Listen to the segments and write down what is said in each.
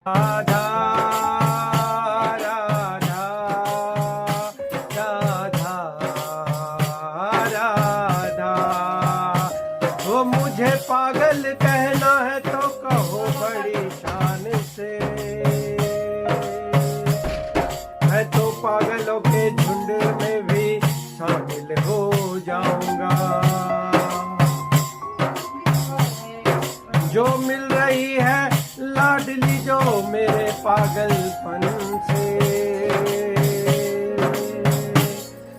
राधा राधा राधा राधा। वो मुझे पागल कहना है तो कहो बड़ी शान से, मैं तो पागलों के झुंड में भी शामिल हो जाऊंगा। जो मिल रही है लाडली जो मेरे पागलपन से,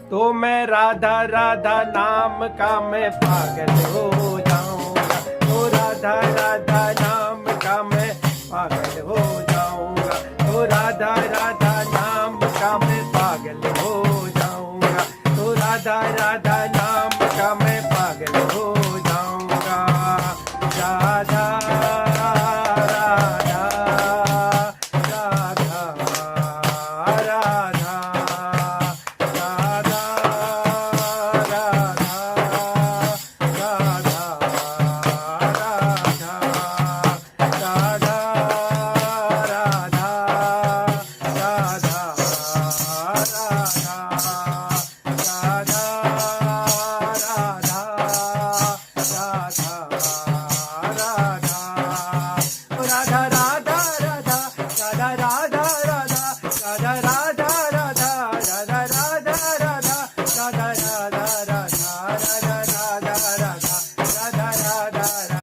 तो मैं राधा राधा नाम का मैं पागल हो जाऊंगा। तो राधा राधा नाम का मैं पागल हो जाऊंगा। तो राधा राधा नाम का मैं पागल हो जाऊंगा। तो राधा राधा नाम का मैं पागल हो जाऊंगा। राधा राधा राधा राधा राधा राधा राधा राधा राधा राधा राधा राधा राधा राधा राधा